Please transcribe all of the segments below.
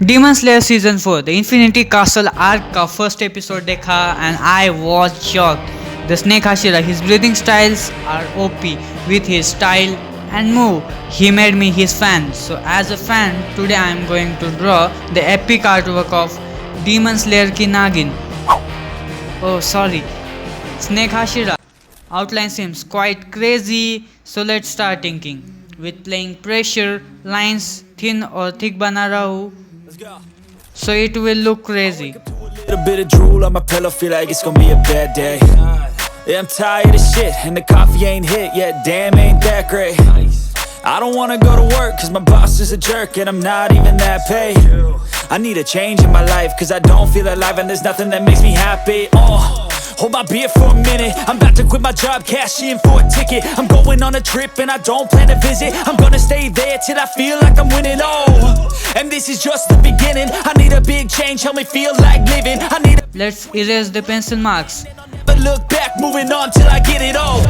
Demon Slayer Season 4 The Infinity Castle arc का first episode देखा and I was shocked. The snake Hashira, his breathing styles are OP with his style and move. He made me his fan. So as a fan, today I am going to draw the epic artwork of Demon Slayer ki Nagin. Oh sorry, Snake Hashira. Outline seems quite crazy, so let's start thinking. With playing pressure, lines thin or thick bana raha hu, so it will look crazy. Little bit of drool on my pillow, feel like it's gonna be a bad day. Yeah, I'm tired of shit, and the coffee ain't hit yet, damn ain't that great. I don't wanna go to work, cause my boss is a jerk, and I'm not even that paid. I need a change in my life, cause I don't feel alive, and there's nothing that makes me happy. Hold my beer for a minute, I'm about to quit my job, cash in for a ticket. I'm going on a trip and I don't plan to visit. I'm gonna stay there till I feel like I'm winning, and this is just the beginning. I need a big change, help me feel like living. I need a Let's erase the pencil marks. but look back, moving on till I get it all.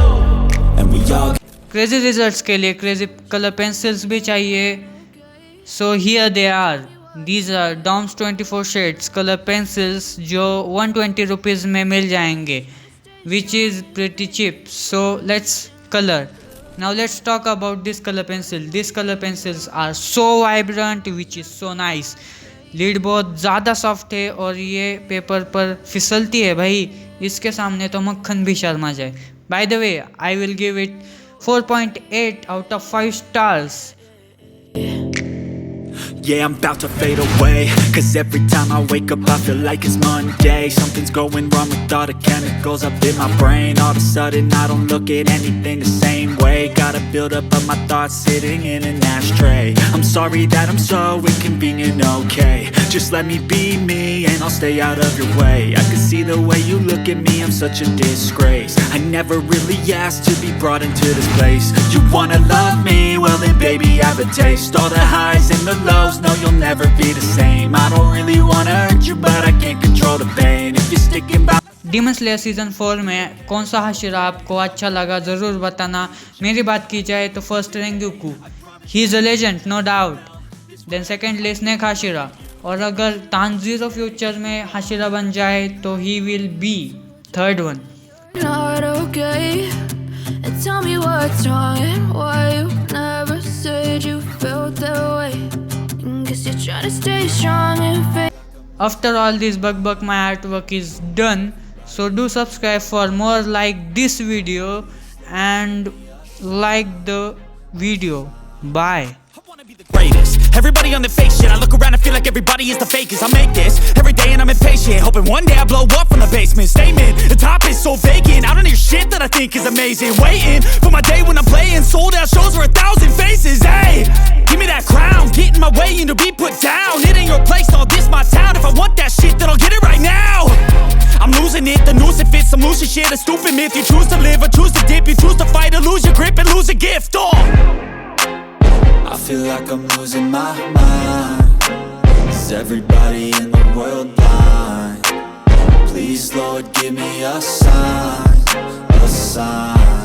And we all Crazy results के लिए crazy color pencils भी चाहिए. So here they are. These are Dom's 24 shades color pencils जो 120 rupees में मिल जाएंगे, which is pretty cheap. So let's color. Now let's talk about this color pencil. These color pencils are so vibrant, which is so nice. Lead बहुत ज़्यादा soft है और ये paper पर फिसलती है भाई, इसके सामने तो मक्खन भी शर्मा जाए. By the way, I will give it 4.8 out of 5 stars. Yeah, I'm about to fade away, cause every time I wake up I feel like it's Monday. Something's going wrong with all the chemicals up in my brain. All of a sudden I don't look at anything the same way. Got a build up of my thoughts sitting in an ashtray. I'm sorry that I'm so inconvenient, okay. Just let me be me and I'll stay out of your way. I can see the way you look at me, I'm such a disgrace. I never really asked to be brought into this place. You wanna love me? Well then baby I have a taste. All the highs and the lows, no you'll never be the same. I don't really wanna hurt you but I can't control the pain. If you're sticking by Demon Slayer season 4 में कौन सा हशीरा आपको अच्छा लगा ज़रूर बताना. मेरी बात की जाए तो first Rengoku, he is a legend no doubt. Then secondly snake hashira, और अगर तांजीरो फ्यूचर में हशीरा बन जाए तो he will be third one. Not okay. And tell me what's wrong and why you never said you felt that way. Guess you're trying to stay strong and fake. After all this buck my artwork is done, so do subscribe for more like this video and like the video. Bye. greatest. Everybody on the fake shit, I look around and feel like everybody is the fakest. I make this every day and I'm impatient, hoping one day I blow up from the basement. Statement, the top is so vacant, I don't hear shit that I think is amazing. Waiting for my day when I'm playing sold out shows for 1,000 faces. Hey, give me that crown, get in my way and to be put down. It ain't your place, all this my town. If I want that shit, then I'll get it right now. I'm losing it, the noose it fits, some losing shit, a stupid myth. You choose to live or choose to dip, you choose to fight or lose your grip and lose a gift. I feel like I'm losing my mind. Is everybody in the world blind? Please Lord give me a sign, a sign.